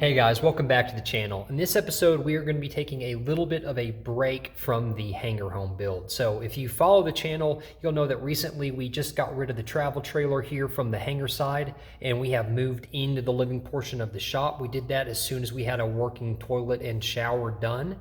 Hey guys, welcome back to the channel. In this episode, we are going to be taking a little bit of a break from the hangar home build. So if you follow the channel, you'll know that recently we just got rid of the travel trailer here from the hangar side, and we have moved into the living portion of the shop. We did that as soon as we had a working toilet and shower done.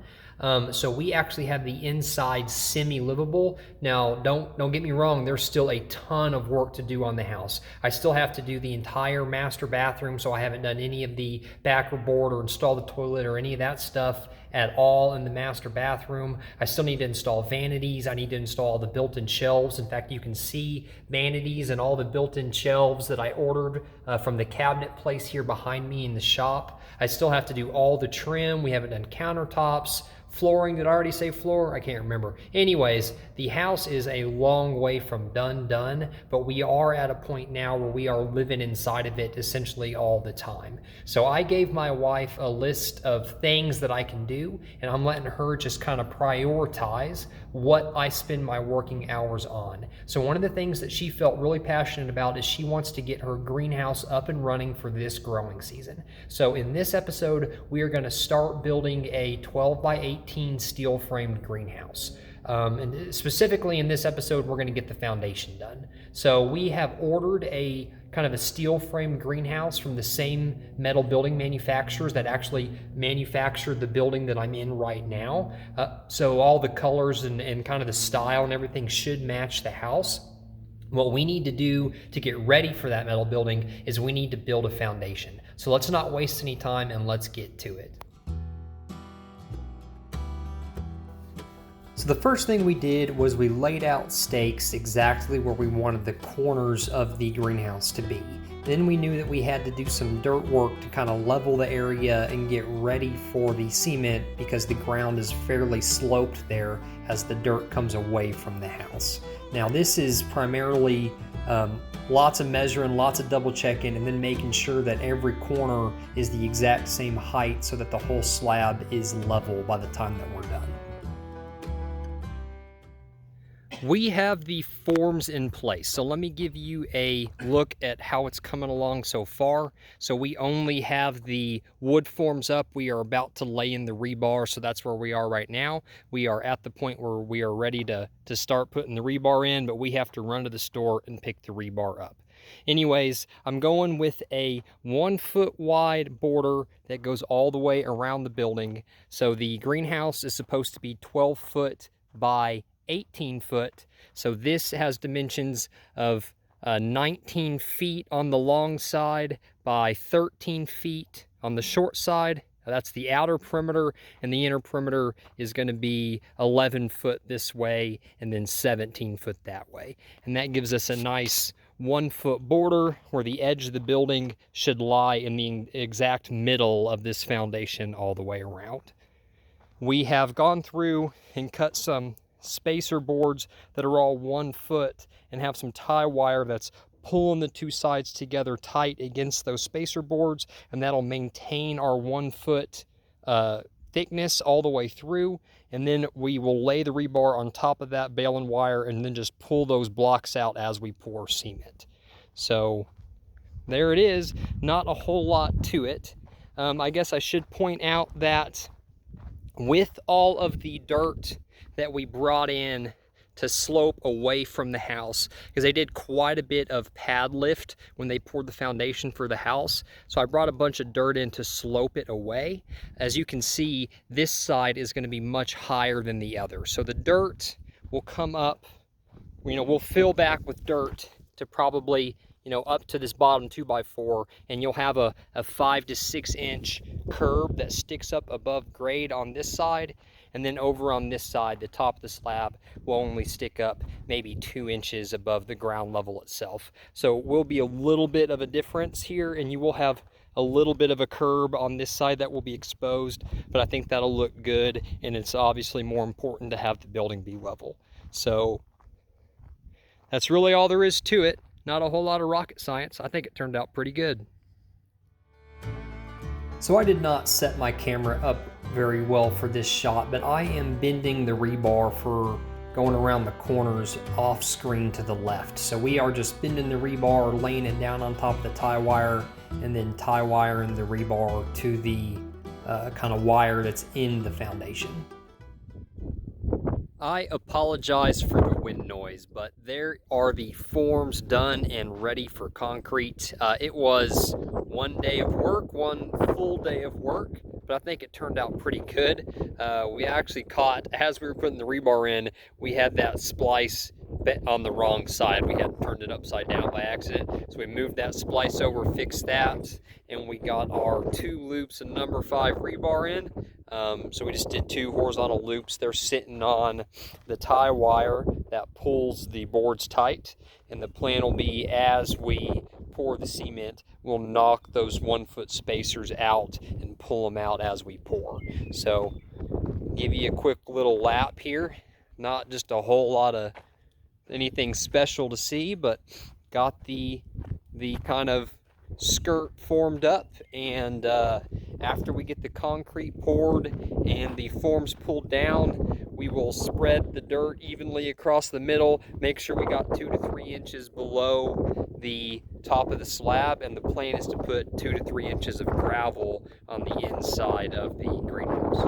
So we actually have the inside semi-livable. Now, don't get me wrong, there's still a ton of work to do on the house. I still have to do the entire master bathroom, so I haven't done any of the backer board or install the toilet or any of that stuff at all in the master bathroom. I still need to install vanities. I need to install the built-in shelves. In fact, you can see vanities and all the built-in shelves that I ordered from the cabinet place here behind me in the shop. I still have to do all the trim. We haven't done countertops. Flooring, did I already say floor? I can't remember. Anyways, the house is a long way from done, but we are at a point now where we are living inside of it essentially all the time. So I gave my wife a list of things that I can do, and I'm letting her just kind of prioritize what I spend my working hours on. So one of the things that she felt really passionate about is she wants to get her greenhouse up and running for this growing season. So in this episode, we are going to start building a 12 by 18 steel framed greenhouse. And specifically in this episode, we're going to get the foundation done. So we have ordered a kind of a steel frame greenhouse from the same metal building manufacturers that actually manufactured the building that I'm in right now. So all the colors and kind of the style and everything should match the house. What we need to do to get ready for that metal building is we need to build a foundation. So let's not waste any time and let's get to it. So the first thing we did was we laid out stakes exactly where we wanted the corners of the greenhouse to be. Then we knew that we had to do some dirt work to kind of level the area and get ready for the cement because the ground is fairly sloped there as the dirt comes away from the house. Now this is primarily lots of measuring, lots of double checking, and then making sure that every corner is the exact same height so that the whole slab is level by the time that we're done. We have the forms in place, so let me give you a look at how it's coming along so far. So we only have the wood forms up. We are about to lay in the rebar, so that's where we are right now. We are at the point where we are ready to start putting the rebar in, but we have to run to the store and pick the rebar up. Anyways, I'm going with a 1 foot wide border that goes all the way around the building. So the greenhouse is supposed to be 12 foot by 18 foot. So this has dimensions of 19 feet on the long side by 13 feet on the short side. That's the outer perimeter, and the inner perimeter is going to be 11 foot this way and then 17 foot that way. And that gives us a nice 1 foot border where the edge of the building should lie in the exact middle of this foundation all the way around. We have gone through and cut some spacer boards that are all 1 foot and have some tie wire that's pulling the two sides together tight against those spacer boards, and that'll maintain our 1 foot thickness all the way through. And then we will lay the rebar on top of that baling wire and then just pull those blocks out as we pour cement. So there it is, not a whole lot to it. I guess I should point out that with all of the dirt that we brought in to slope away from the house, because they did quite a bit of pad lift when they poured the foundation for the house. So I brought a bunch of dirt in to slope it away. As you can see, this side is going to be much higher than the other. So the dirt will come up, we'll fill back with dirt to probably, up to this bottom 2x4, and you'll have a 5 to 6 inch curb that sticks up above grade on this side. And then over on this side, the top of the slab will only stick up maybe 2 inches above the ground level itself. So it will be a little bit of a difference here, and you will have a little bit of a curb on this side that will be exposed, but I think that'll look good, and it's obviously more important to have the building be level. So that's really all there is to it. Not a whole lot of rocket science. I think it turned out pretty good. So I did not set my camera up very well for this shot, but I am bending the rebar for going around the corners off screen to the left. So we are just bending the rebar, laying it down on top of the tie wire, and then tie wiring the rebar to the kind of wire that's in the foundation. I apologize for the wind noise, but there are the forms done and ready for concrete. It was one day of work, one full day of work, but I think it turned out pretty good. We actually caught, as we were putting the rebar in, we had that splice on the wrong side. We had turned it upside down by accident. So we moved that splice over, fixed that, and we got our 2 loops of number 5 rebar in. So we just did 2 horizontal loops. They're sitting on the tie wire that pulls the boards tight, and the plan will be, as we pour the cement, we'll knock those 1-foot spacers out and pull them out as we pour. So give you a quick little lap here. Not just a whole lot of anything special to see, but got the kind of skirt formed up, and after we get the concrete poured and the forms pulled down, we will spread the dirt evenly across the middle, make sure we got 2 to 3 inches below the top of the slab, and the plan is to put 2 to 3 inches of gravel on the inside of the greenhouse.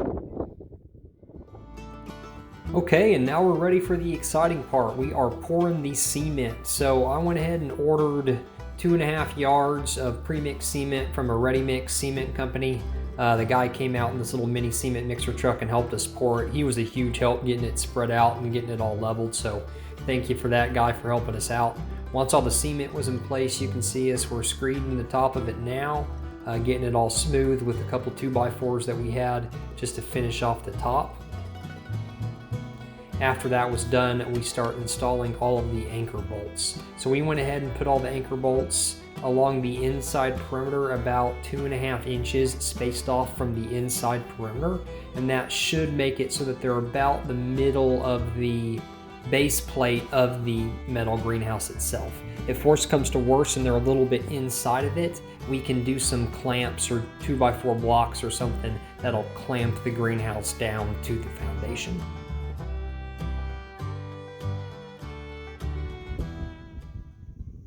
Okay, and now we're ready for the exciting part. We are pouring the cement. So I went ahead and ordered 2.5 yards of pre-mixed cement from a ready-mix cement company. The guy came out in this little mini cement mixer truck and helped us pour it. He was a huge help getting it spread out and getting it all leveled, so thank you for that, guy, for helping us out. Once all the cement was in place, you can see us, we're screeding the top of it now, getting it all smooth with a couple 2x4s that we had just to finish off the top. After that was done, we start installing all of the anchor bolts. So we went ahead and put all the anchor bolts along the inside perimeter, about 2.5 inches spaced off from the inside perimeter, and that should make it so that they're about the middle of the base plate of the metal greenhouse itself. If worse comes to worse and they're a little bit inside of it, we can do some clamps or 2x4 blocks or something that'll clamp the greenhouse down to the foundation.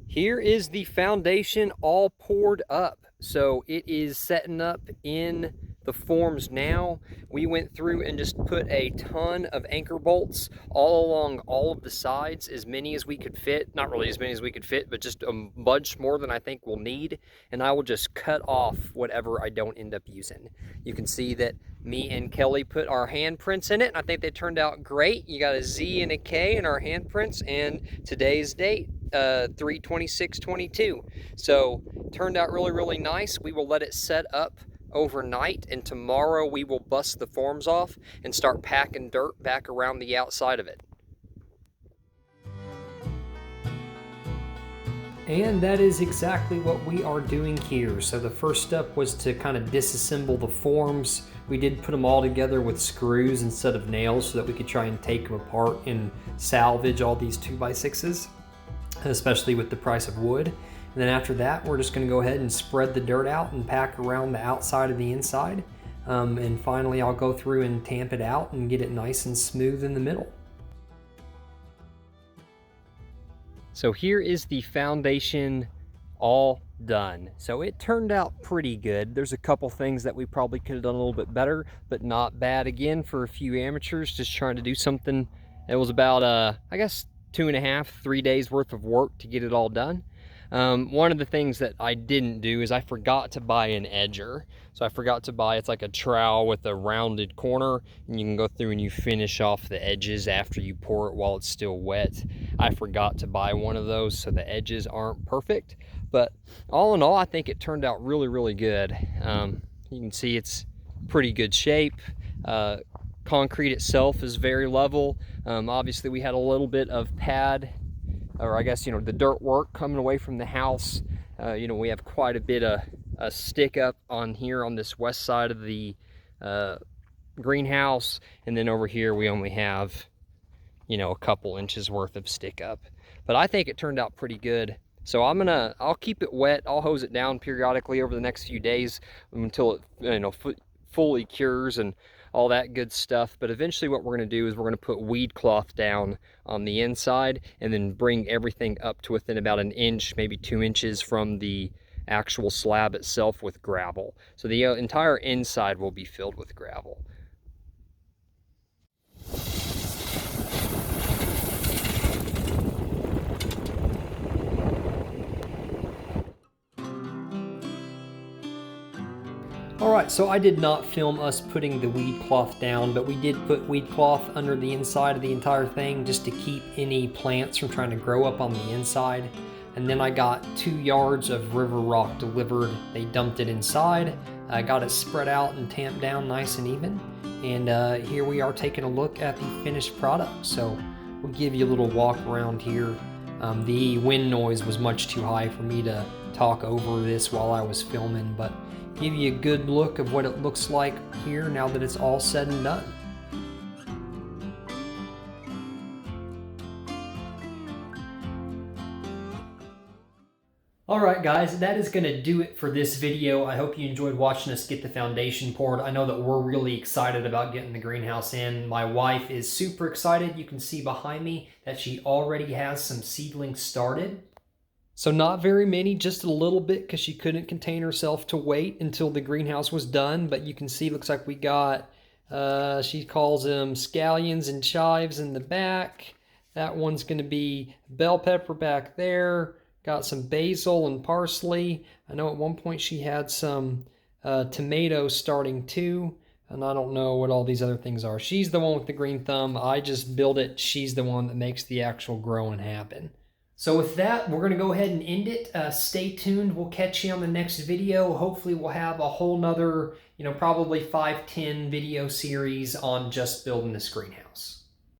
Here is the foundation all poured up. So it is setting up in the forms now. We went through and just put a ton of anchor bolts all along all of the sides, as many as we could fit. Not really as many as we could fit, but just a bunch more than I think we'll need. And I will just cut off whatever I don't end up using. You can see that me and Kelly put our handprints in it, and I think they turned out great. You got a Z and a K in our handprints, and today's date, 3/26/22. So turned out really nice. We will let it set up overnight, and tomorrow we will bust the forms off and start packing dirt back around the outside of it. And that is exactly what we are doing here. So the first step was to kind of disassemble the forms. We did put them all together with screws instead of nails so that we could try and take them apart and salvage all these 2x6s, especially with the price of wood. And then after that, we're just going to go ahead and spread the dirt out and pack around the outside of the inside. And finally, I'll go through and tamp it out and get it nice and smooth in the middle. So here is the foundation all done. So it turned out pretty good. There's a couple things that we probably could have done a little bit better, but not bad again for a few amateurs just trying to do something. It was about, I guess, 2.5, 3 days worth of work to get it all done. One of the things that I didn't do is I forgot to buy an edger. So I forgot to buy, it's like a trowel with a rounded corner, and you can go through and you finish off the edges after you pour it while it's still wet. I forgot to buy one of those, so the edges aren't perfect. But all in all, I think it turned out really good. You can see it's pretty good shape. Concrete itself is very level. Obviously we had a little bit of pad, or I guess, the dirt work coming away from the house. We have quite a bit of a stick up on here on this west side of the greenhouse, and then over here we only have, a couple inches worth of stick up. But I think it turned out pretty good. So I'll keep it wet. I'll hose it down periodically over the next few days until it, fully cures, and all that good stuff. But eventually what we're gonna do is we're gonna put weed cloth down on the inside and then bring everything up to within about an inch, maybe 2 inches from the actual slab itself with gravel. So the entire inside will be filled with gravel. Alright, so I did not film us putting the weed cloth down, but we did put weed cloth under the inside of the entire thing just to keep any plants from trying to grow up on the inside. And then I got 2 yards of river rock delivered. They dumped it inside. I got it spread out and tamped down nice and even. And here we are taking a look at the finished product. So we'll give you a little walk around here. The wind noise was much too high for me to talk over this while I was filming, but give you a good look of what it looks like here now that it's all said and done. Alright guys, that is going to do it for this video. I hope you enjoyed watching us get the foundation poured. I know that we're really excited about getting the greenhouse in. My wife is super excited. You can see behind me that she already has some seedlings started. So not very many, just a little bit because she couldn't contain herself to wait until the greenhouse was done. But you can see, looks like we got, she calls them scallions and chives in the back. That one's going to be bell pepper back there. Got some basil and parsley. I know at one point she had some tomatoes starting too. And I don't know what all these other things are. She's the one with the green thumb. I just build it. She's the one that makes the actual growing happen. So with that, we're going to go ahead and end it. Stay tuned. We'll catch you on the next video. Hopefully we'll have a whole nother, probably 5-10 video series on just building this greenhouse.